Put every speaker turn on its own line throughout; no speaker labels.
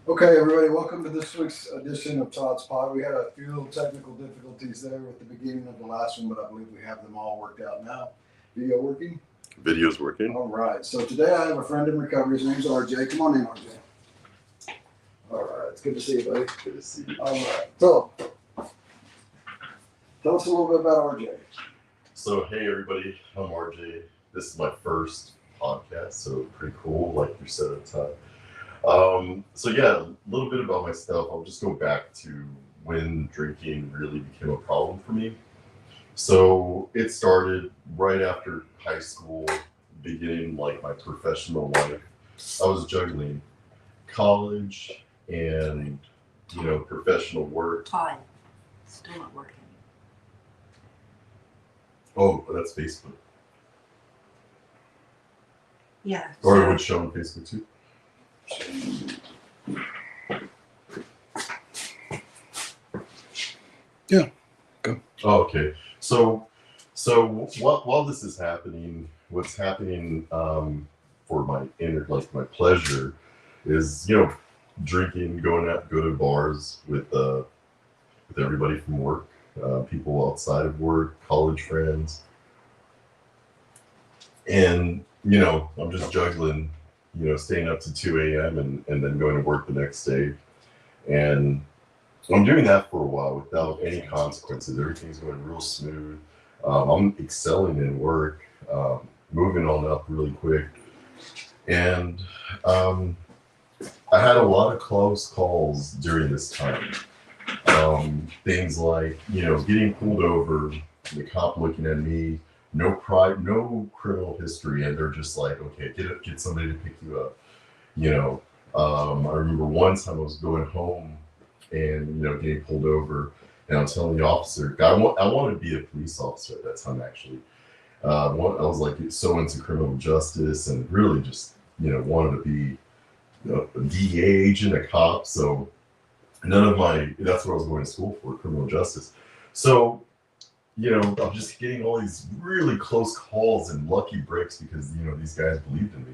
Okay, everybody, welcome to this week's edition of Todd's Pod. We had a few little technical difficulties there with the beginning of the last one, but I believe we have them all worked out now. Video working?
Video's working.
All right, so today I have a friend in recovery. His name's RJ. Come on in, RJ. All right, it's good to see you, buddy.
Good to see you.
All right, so tell us a little bit about RJ.
So, hey, everybody, I'm RJ. This is my first podcast, so pretty cool, like you said at the time. So, yeah, a little bit about myself. I'll just go back to when drinking really became a problem for me. So, it started right after high school, beginning like my professional life. I was juggling college and, professional work.
Todd, still not working.
Oh, that's Facebook.
Yeah.
Or it
so-
would show on Facebook too.
Yeah, go.
Oh, okay. So while this is happening, what's happening for my my pleasure is drinking, go to bars with everybody from work, people outside of work, college friends, and I'm just juggling, staying up to 2 a.m. and then going to work the next day, and I'm doing that for a while without any consequences. Everything's going real smooth. I'm excelling in work, moving on up really quick. And I had a lot of close calls during this time. Things like, getting pulled over, the cop looking at me, no pride, no criminal history, and they're just like, okay, get somebody to pick you up. I remember one time I was going home and getting pulled over, and I'm telling the officer, I wanted to be a police officer at that time actually. I was like so into criminal justice and really just wanted to be a DEA agent, a cop. So that's what I was going to school for, criminal justice. So I'm just getting all these really close calls and lucky breaks because these guys believed in me.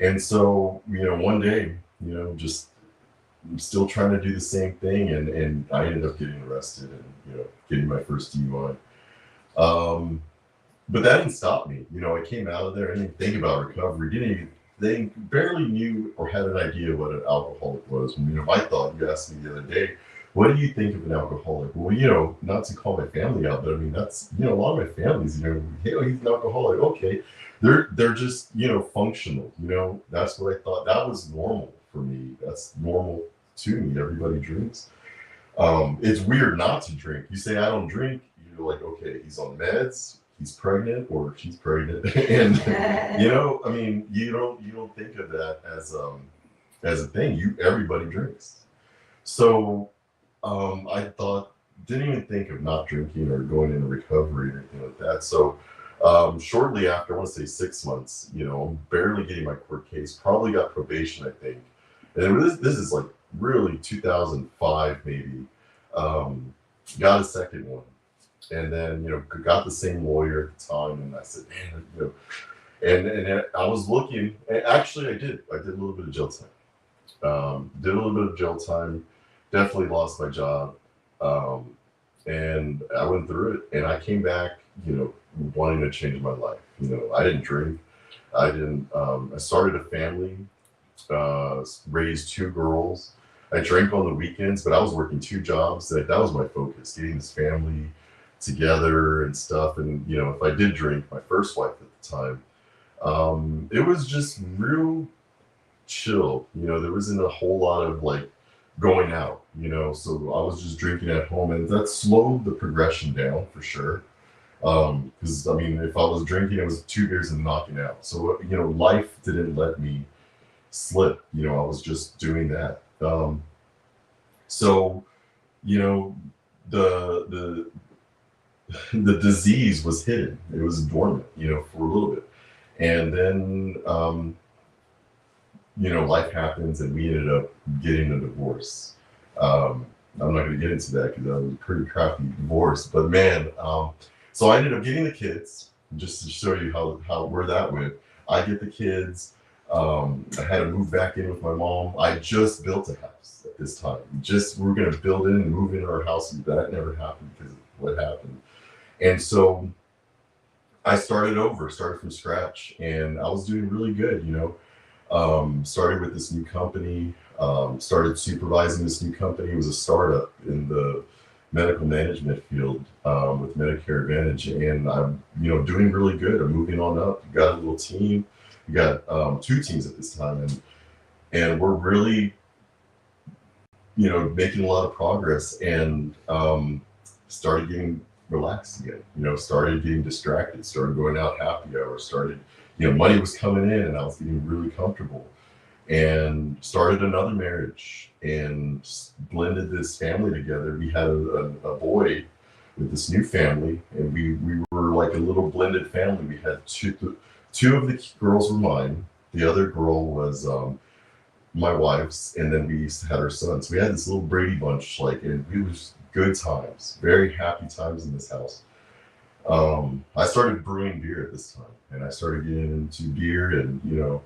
And so one day just I'm still trying to do the same thing, and I ended up getting arrested and getting my first DUI. But that didn't stop me. I came out of there. I didn't think about recovery. They barely knew or had an idea what an alcoholic was. My thought, you asked me the other day, what do you think of an alcoholic? Well, not to call my family out, but I mean that's a lot of my family's hey, he's an alcoholic. Okay, they're just functional. That's what I thought. That was normal for me. That's normal to me. Everybody drinks. It's weird not to drink. You say I don't drink, you're like, okay, he's on meds, he's pregnant or she's pregnant, and I mean, you don't think of that as a thing. Everybody drinks. So I didn't even think of not drinking or going into recovery or anything like that. So shortly after, I want to say 6 months, I'm barely getting my court case, probably got probation, I think. And this is like really 2005 maybe. Got a second one, and then got the same lawyer at the time, and I said, man, and I was looking, and actually I did a little bit of jail time. Did a little bit of jail time, definitely lost my job, and I went through it, and I came back, wanting to change my life. I didn't drink, I started a family, raised 2 girls. I drank on the weekends, but I was working 2 jobs. That was my focus, getting this family together and stuff. And if I did drink, my first wife at the time, it was just real chill. There wasn't a whole lot of like going out. So I was just drinking at home, and that slowed the progression down for sure. Because I mean, if I was drinking, it was 2 beers and knocking out. So life didn't let me slip. I was just doing that. So the the disease was hidden. It was dormant, for a little bit, and then life happens, and we ended up getting a divorce. I'm not going to get into that because that was a pretty crappy divorce, but man, so I ended up getting the kids. Just to show you how where that went. I get the kids. I had to move back in with my mom. I just built a house at this time. We were going to build in and move into our house, and that never happened because of what happened. And so I started from scratch, and I was doing really good, you know. Started with this new company, started supervising this new company. It was a startup in the medical management field with Medicare Advantage, and I'm, you know, doing really good. I'm moving on up. Got a little team. We got 2 teams at this time, and we're really, you know, making a lot of progress, and started getting relaxed again. You know, started getting distracted. Started going out happy hour. Started, you know, money was coming in, and I was getting really comfortable. And started another marriage and blended this family together. We had a boy with this new family, and we were like a little blended family. We had two of the girls were mine. The other girl was my wife's, and then we had our son. So we had this little Brady bunch, like, and it was good times, very happy times in this house. I started brewing beer at this time, and I started getting into beer, and, you know,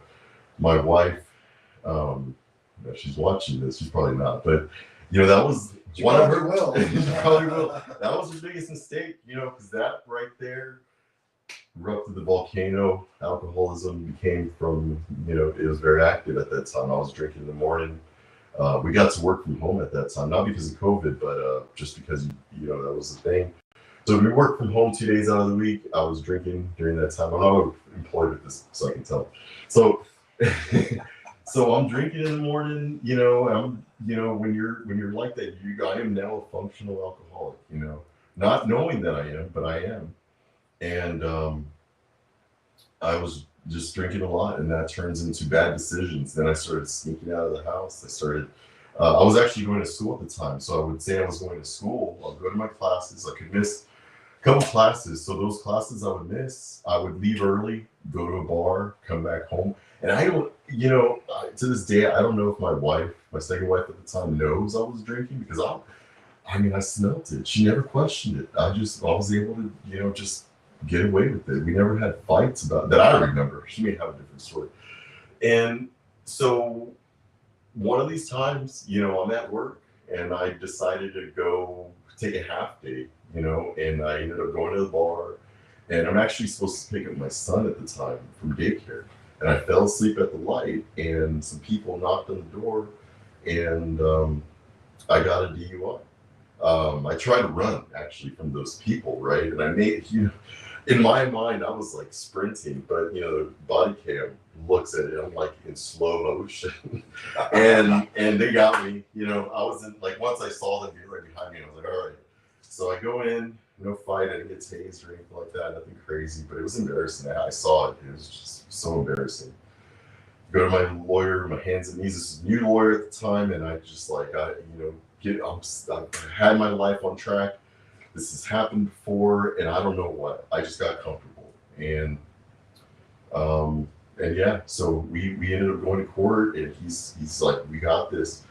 my wife, if she's watching this, she's probably not, but, you know, that was one of her. She probably will. That was her biggest mistake, you know, because that right there erupted the volcano. Alcoholism became from, you know, it was very active at that time. I was drinking in the morning. We got to work from home at that time, not because of COVID, but just because, you know, that was the thing. So we worked from home 2 days out of the week. I was drinking during that time. I'm not employed with this, so I can tell. So, so I'm drinking in the morning. You know, when you're like that, I am now a functional alcoholic. You know, not knowing that I am, but I am. And I was just drinking a lot, and that turns into bad decisions. Then I started sneaking out of the house. I was actually going to school at the time, so I would say I was going to school. I'll go to my classes. I could miss a couple classes. So those classes I would miss, I would leave early, go to a bar, come back home. And I don't, you know, to this day, I don't know if my second wife at the time, knows I was drinking, because I smelt it. She never questioned it. I was able to, you know, just get away with it. We never had fights about that. I remember. She may have a different story. And so one of these times, you know, I'm at work, and I decided to go take a half day, you know, and I ended up going to the bar, and I'm actually supposed to pick up my son at the time from daycare. And I fell asleep at the light, and some people knocked on the door, and I got a DUI. I tried to run actually from those people, right? And I made, you know, in my mind, I was like sprinting, but, you know, the body cam looks at it, I'm like in slow motion, and they got me. You know, I wasn't like, once I saw them right behind me, I was like, all right. So I go in, no fight, I didn't get tased or anything like that, nothing crazy, but it was embarrassing. I saw it. It was just so embarrassing. Go to my lawyer, my hands and knees. This is a new lawyer at the time, and I just like, I had my life on track. This has happened before, and I don't know what. I just got comfortable, and yeah. So we ended up going to court, and he's like, we got this.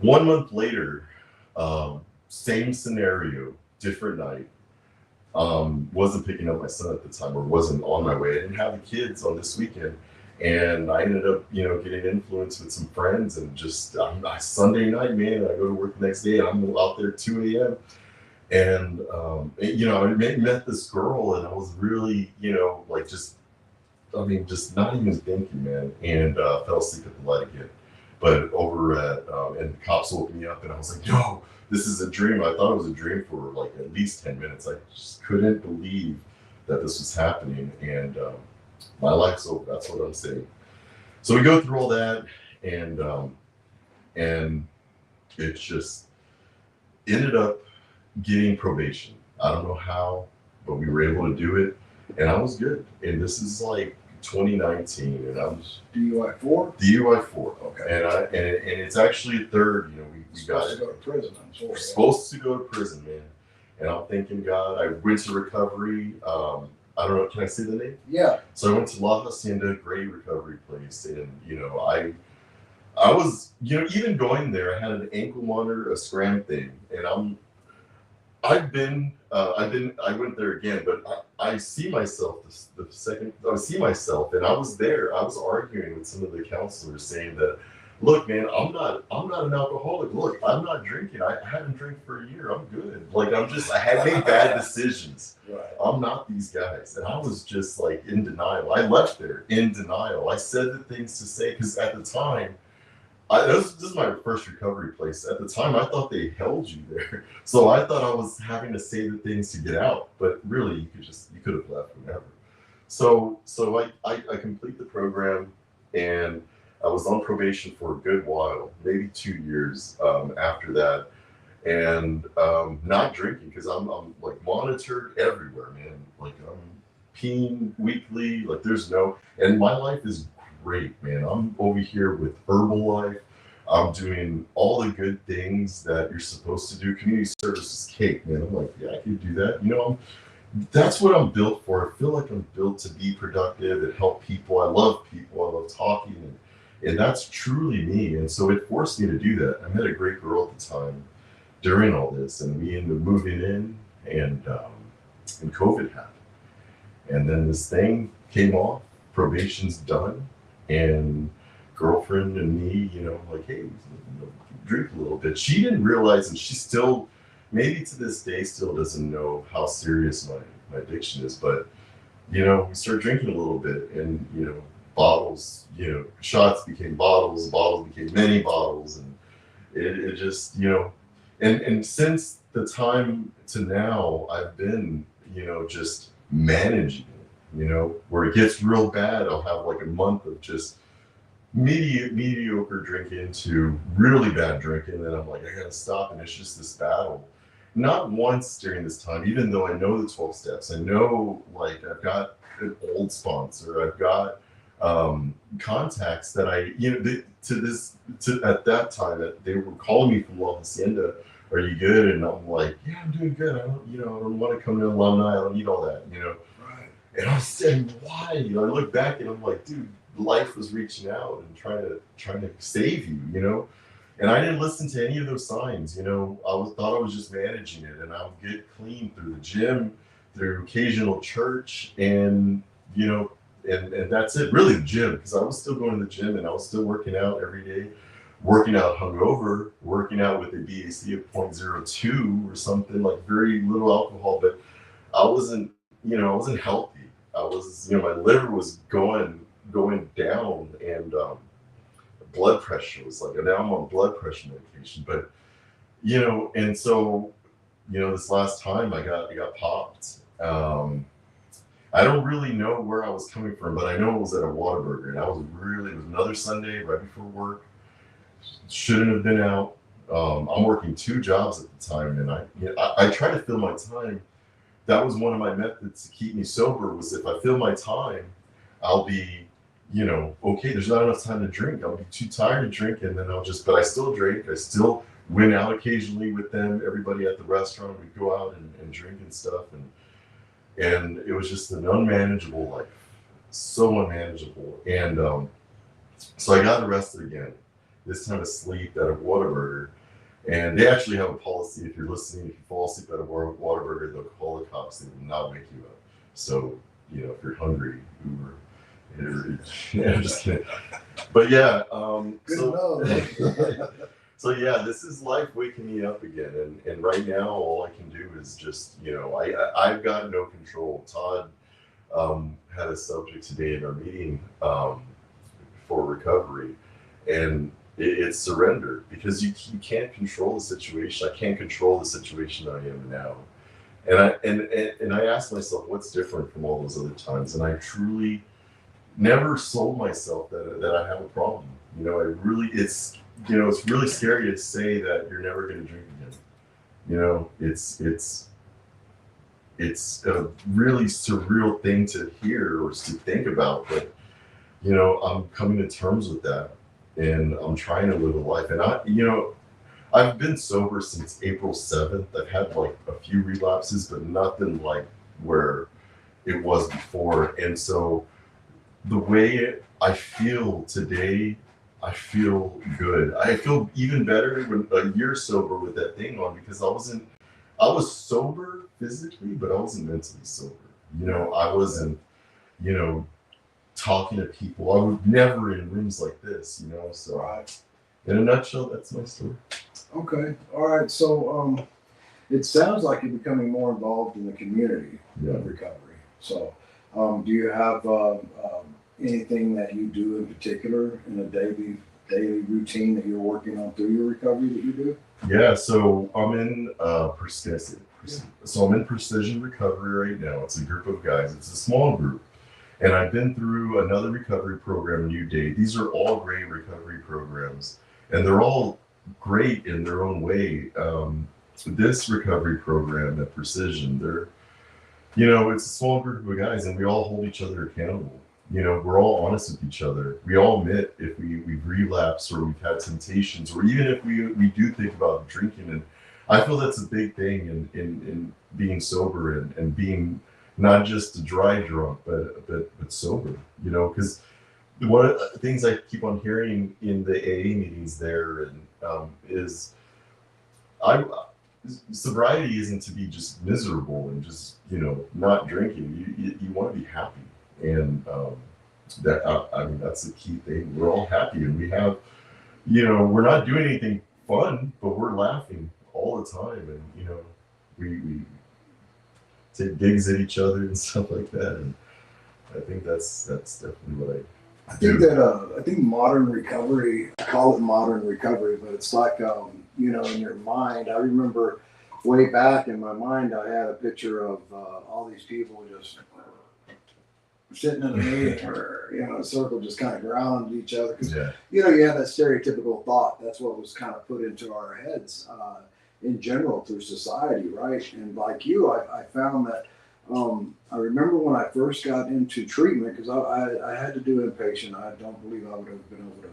1 month later, same scenario, different night. Wasn't picking up my son at the time, or wasn't on my way. I didn't have the kids on this weekend. And I ended up, you know, getting influenced with some friends, and just Sunday night, man, I go to work the next day, and I'm out there at 2 a.m. And, you know, I met this girl, and I was really, you know, like just not even thinking, man, and fell asleep at the light again. But over at, and the cops woke me up, and I was like, no, this is a dream. I thought it was a dream for like at least 10 minutes. I just couldn't believe that this was happening. And, my life's over. That's what I'm saying. So we go through all that, and it just ended up getting probation. I don't know how, but we were able to do it, and I was good. And this is like 2019, and I was
DUI 4?
DUI 4.
Okay.
And it's actually a third. You know, we got
Supposed
it.
to go to prison, I'm sorry.
We're supposed to go to prison, man. And I'm thanking God. I went to recovery. I don't know, can I say the name?
Yeah.
So I went to La Hacienda, great recovery place, and, you know, I was, you know, even going there, I had an ankle monitor, a scram thing, and I went there again, but I see myself I see myself, and I was there. I was arguing with some of the counselors, saying that, look, man, I'm not an alcoholic. Look, I'm not drinking. I haven't drank for a year. I'm good. Like I had made bad decisions.
Right.
I'm not these guys, and I was just like in denial. I left there in denial. I said the things to say because at the time. This is my first recovery place. At the time, I thought they held you there, so I thought I was having to say the things to get out. But really, you could have left whenever. So I complete the program, and I was on probation for a good while, maybe 2 years after that, and not drinking because I'm like monitored everywhere, man. Like I'm peeing weekly. Like and my life is great, man. I'm over here with Herbalife. I'm doing all the good things that you're supposed to do. Community service is cake, man. I'm like, yeah, I can do that. That's what I'm built for. I feel like I'm built to be productive and help people. I love people. I love talking, and that's truly me. And so it forced me to do that. I met a great girl at the time during all this, and we ended up moving in, and COVID happened. And then this thing came off, probation's done, and girlfriend and me, like, hey, drink a little bit. She didn't realize, and she still, maybe to this day, still doesn't know how serious my addiction is. But, we started drinking a little bit, and, bottles, shots became bottles became many bottles. And it just, and since the time to now, I've been, just managing it, where it gets real bad, I'll have like a month of just mediocre drinking to really bad drinking, and then I'm like, I gotta stop, and it's just this battle. Not once during this time, even though I know the 12 steps, I know, like, I've got an old sponsor, I've got contacts that at that time that they were calling me from La Hacienda, are you good? And I'm like, yeah, I'm doing good. I don't want to come to Alumni. I don't need all that,
Right.
And I was saying, why? I look back and I'm like, dude, life was reaching out and trying to save you, And I didn't listen to any of those signs, thought I was just managing it, and I would get clean through the gym, through occasional church, and and that's it. Really, the gym, because I was still going to the gym and I was still working out every day, working out hungover, working out with a BAC of 0.02 or something, like very little alcohol, but I wasn't healthy. I was, my liver was going down, and blood pressure was like, now I'm on blood pressure medication, but and so this last time I got popped. I don't really know where I was coming from, but I know it was at a Whataburger, and it was another Sunday right before work. Shouldn't have been out. I'm working 2 jobs at the time, and I try to fill my time. That was one of my methods to keep me sober, was if I fill my time, I'll be, okay, there's not enough time to drink. I'll be too tired to drink, and then but I still drink. I still went out occasionally with them, everybody at the restaurant. We'd go out and drink and stuff, and it was just an unmanageable life, so unmanageable. And so I got arrested again, this time asleep at a Whataburger. And they actually have a policy, if you're listening, if you fall asleep at a Whataburger, they'll call the cops. They will not wake you up. So, if you're hungry, Uber. I'm just kidding. But yeah, so yeah, this is life waking me up again. And right now, all I can do is just, I've got no control. Todd had a subject today in our meeting for recovery, and it's surrender, because you can't control the situation. I can't control the situation I am now. And I asked myself, what's different from all those other times? And I truly never sold myself that I have a problem. It's really scary to say that you're never going to drink again. It's a really surreal thing to hear or to think about, but I'm coming to terms with that, and I'm trying to live a life. And I've been sober since April 7th. I've had like a few relapses, but nothing like where it was before. And so the way I feel today, I feel good. I feel even better when a year sober with that thing on, because I wasn't I was sober physically, but I wasn't mentally sober. I wasn't, you know, talking to people. I would never in rooms like this, So
Right.
in a nutshell, that's my story.
Okay. All right. So it sounds like you're becoming more involved in the community
Yeah.
of recovery. So do you have anything that you do in particular in a daily routine that you're working on through your recovery that you do?
Yeah, so I'm in I'm in Precision Recovery right now. It's a group of guys. It's a small group. And I've been through another recovery program, New Day. These are all great recovery programs, and they're all great in their own way. This recovery program at Precision, it's a small group of guys, and we all hold each other accountable. We're all honest with each other. We all admit if we've relapsed or we've had temptations, or even if we do think about drinking. And I feel that's a big thing in being sober and being not just a dry drunk, but sober. Because one of the things I keep on hearing in the AA meetings there is sobriety isn't to be just miserable and just not drinking. You want to be happy, and that's the key thing. We're all happy, and we have we're not doing anything fun, but we're laughing all the time, and we take gigs at each other and stuff like that. And I think that's definitely what
I think that I think modern recovery, I call it modern recovery, but it's like in your mind. I remember way back in my mind, I had a picture of all these people just sitting in a meeting or a circle, just kind of growling at each other because you have that stereotypical thought. That's what was kind of put into our heads in general through society, right? And like you, I found that. I remember when I first got into treatment, because I had to do inpatient. I don't believe I would have been able to.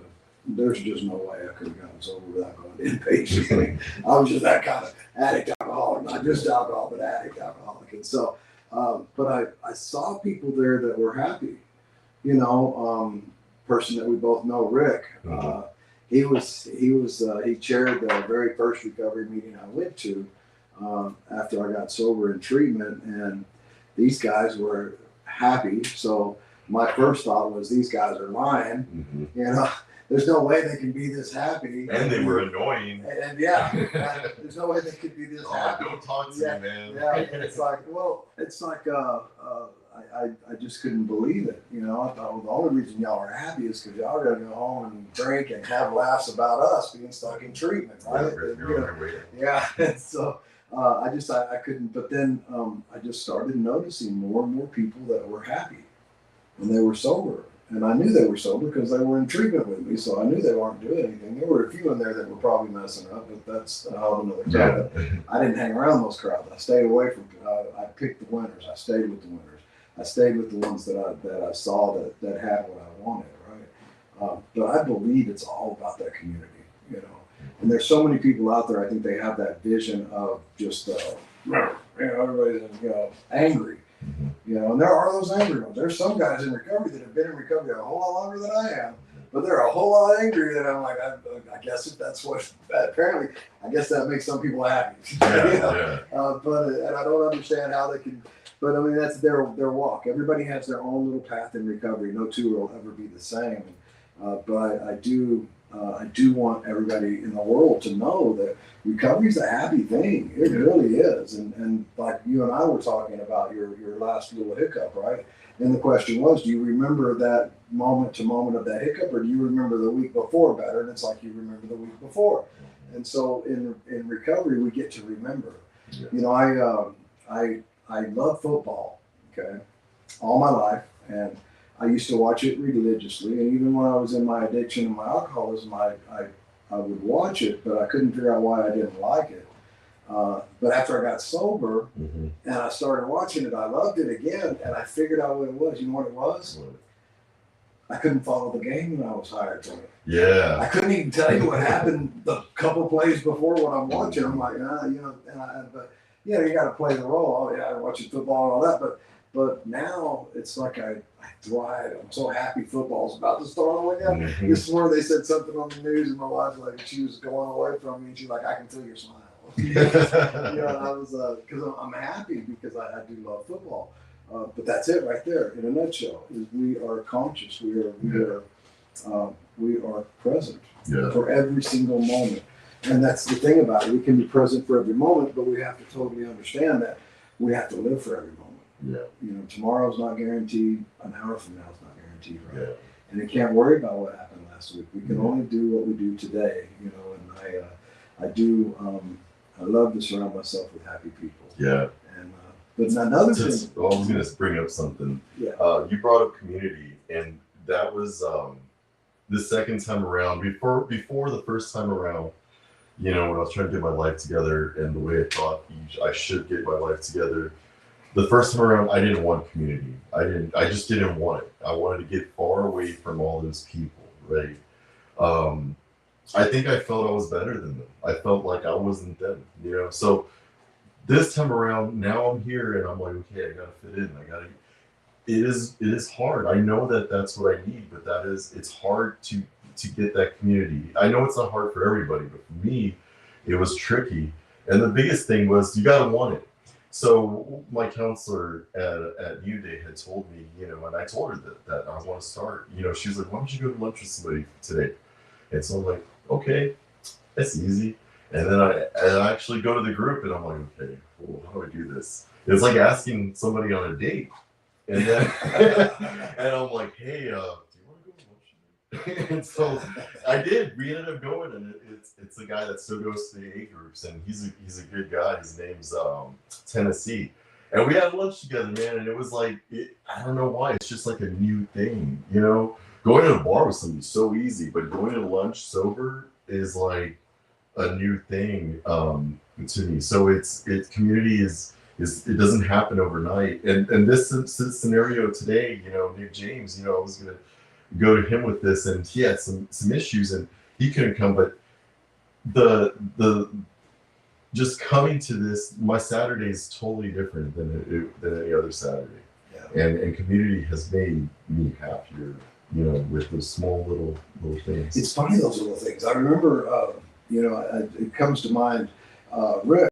There's just no way I could have gotten sober without going to inpatient. I mean, I was just that kind of addict alcoholic, not just alcohol, but addict alcoholic. And so, but I saw people there that were happy. Person that we both know, Rick. He chaired the very first recovery meeting I went to after I got sober in treatment, and these guys were happy. So my first thought was, these guys are lying. There's no way they can be this happy.
And they were annoying.
And there's no way they could be this happy.
Don't talk to me, man.
Yeah, it's like, I just couldn't believe it. I thought, well, the only reason y'all are happy is because y'all are going to go home and drink and have laughs about us being stuck in treatment, right? Yeah. And so I couldn't. But then I just started noticing more and more people that were happy when they were sober. And I knew they were sober because they were in treatment with me, so I knew they weren't doing anything. There were a few in there that were probably messing up, but that's another crowd. I didn't hang around those crowds. I stayed away from. I picked the winners. I stayed with the winners. I stayed with the ones that I saw that had what I wanted, right? But I believe it's all about that community, And there's so many people out there. I think they have that vision of just everybody's angry. And there are those angry ones. There's some guys in recovery that have been in recovery a whole lot longer than I have, but they're a whole lot angrier than I'm like, I guess if that's what, apparently, I guess that makes some people happy. But and I don't understand how they can, but I mean, that's their walk. Everybody has their own little path in recovery. No two will ever be the same. But I do want everybody in the world to know that recovery is a happy thing. It really is. And like you and I were talking about your last little hiccup, right? And the question was, do you remember that moment to moment of that hiccup, or do you remember the week before better? And it's like you remember the week before. And so in recovery, we get to remember. I love football, okay, all my life. And I used to watch it religiously, and even when I was in my addiction and my alcoholism, I would watch it, but I couldn't figure out why I didn't like it. But after I got sober and I started watching it, I loved it again, and I figured out what it was. You know what it was? I couldn't follow the game when I was hired to it.
Yeah.
I couldn't even tell you what happened the couple plays before what I'm watching. I'm like, but you got to play the role. Oh yeah, I'm watching football and all that, but now it's like I thrive. I'm so happy football's about to start again. This morning they said something on the news, and my wife, like, she was going away from me, and she's like, I can feel your smile. Yeah, I was because I'm happy because I do love football. But that's it right there in a nutshell. Is we are conscious. We are present
Yeah.
for every single moment. And that's the thing about it. We can be present for every moment, but we have to totally understand that we have to live for every moment.
Yeah.
You know, tomorrow's not guaranteed. An hour from now is not guaranteed, right?
Yeah.
And you can't worry about what happened last week. We can only do what we do today. You know, and I love to surround myself with happy people.
Yeah.
And but another thing.
I was going to bring up something.
Yeah.
You brought up community, and that was the second time around. Before the first time around, you know, when I was trying to get my life together and the way I thought I should get my life together, the first time around, I didn't want community. I just didn't want it. I wanted to get far away from all those people, right? I think I felt I was better than them. I felt like I wasn't them, you know? So this time around, now I'm here and I'm like, okay, I gotta fit in. It is hard. I know that that's what I need, but it's hard to get that community. I know it's not hard for everybody, but for me, it was tricky. And the biggest thing was you gotta want it. So my counselor at U Day had told me, you know, and I told her that I want to start. You know, she was like, why don't you go to lunch with somebody today? And so I'm like, okay, that's easy. And then I actually go to the group and I'm like, okay, well, how do I do this? It's like asking somebody on a date. And then and I'm like, hey, do you want to go to lunch? And so I did. We ended up going, and it's a guy that still goes to the A groups, and he's a good guy. His name's Tennessee, and we had lunch together, man. And it was like I don't know why. It's just like a new thing, you know. Going to a bar with somebody is so easy, but going to lunch sober is like a new thing to me. So it's community is it doesn't happen overnight. And this scenario today, you know, Nick James, you know, I was gonna go to him with this, and he had some issues and he couldn't come, but the just coming to this, my Saturday is totally different than any other Saturday. Yeah. And community has made me happier, you know, with those small little things.
It's funny, those little things. I remember, you know, it comes to mind, Rick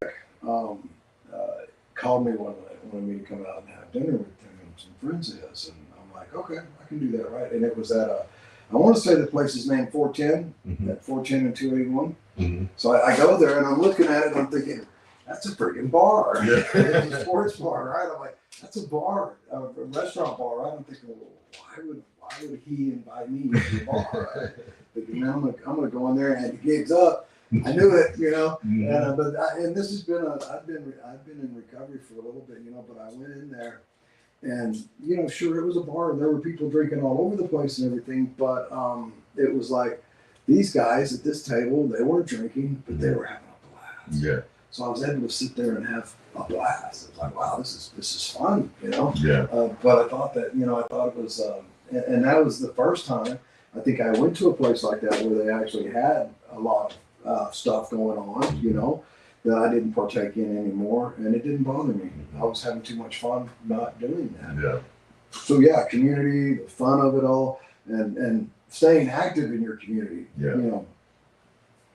called me one night, wanted me to come out and have dinner with him and some friends of his, and I'm like, okay, I can do that, right? And it was at I want to say the place is named 410,
Mm-hmm.
at 410 and 281.
Mm-hmm.
So I go there and I'm looking at it and I'm thinking, that's a freaking bar.
Yeah.
It's a sports bar, right? I'm like, that's a bar, a restaurant bar, right? I'm thinking, well, why would he invite me to the bar? Right? Thinking, man, I'm gonna go in there and the gig's up. I knew it, you know.
Mm-hmm.
And this has been I've been in recovery for a little bit, you know. But I went in there, and you know, sure, it was a bar, and there were people drinking all over the place and everything. But it was like these guys at this table, they weren't drinking, but they were having a blast.
Yeah.
So I was able to sit there and have a blast. It was like, wow, this is fun, you know.
Yeah.
But I thought that, you know, I thought it was, and that was the first time I think I went to a place like that where they actually had a lot of stuff going on, you know, that I didn't partake in anymore, and it didn't bother me. I was having too much fun not doing that.
Yeah.
So yeah, community, the fun of it all, and staying active in your community.
Yeah.
You know,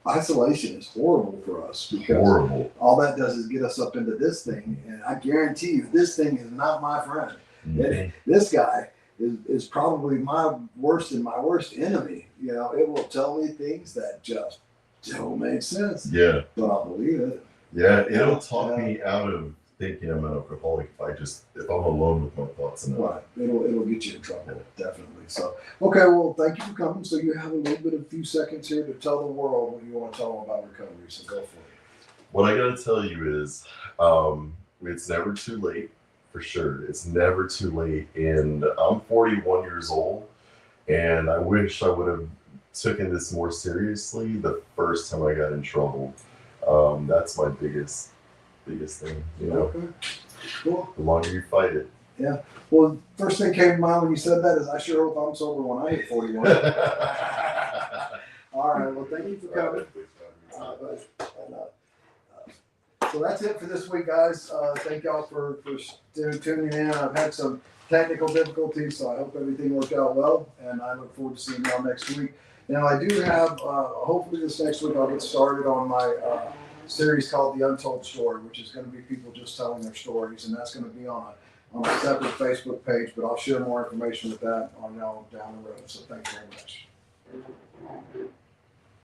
isolation is horrible for us because
Horrible.
all that does is get us up into this thing, and I guarantee you, this thing is not my friend.
Mm-hmm.
This guy is probably my worst enemy. You know, it will tell me things that just don't make sense.
Yeah.
But I'll believe it.
Yeah, it'll talk me out of thinking I'm an alcoholic if I'm alone with my thoughts enough.
Right. It'll get you in trouble, definitely. So okay, well, thank you for coming. So you have a few seconds here to tell the world what you want to tell them about recovery. So go for it.
What I gotta tell you is, it's never too late, for sure. It's never too late. And I'm 41 years old, and I wish I would have taken this more seriously the first time I got in trouble. That's my biggest thing, you know.
Okay. Cool.
The longer you fight it.
Yeah. Well, first thing came to mind when you said that is I sure hope I'm sober when I hit 41. All right. Well, thank you for coming. So that's it for this week, guys. Thank y'all for tuning in. I've had some technical difficulties, so I hope everything worked out well, and I look forward to seeing y'all next week. Now, I do have, hopefully this next week I'll get started on my series called The Untold Story, which is going to be people just telling their stories, and that's going to be on a separate Facebook page. But I'll share more information with that on y'all down the road. So thank you very much.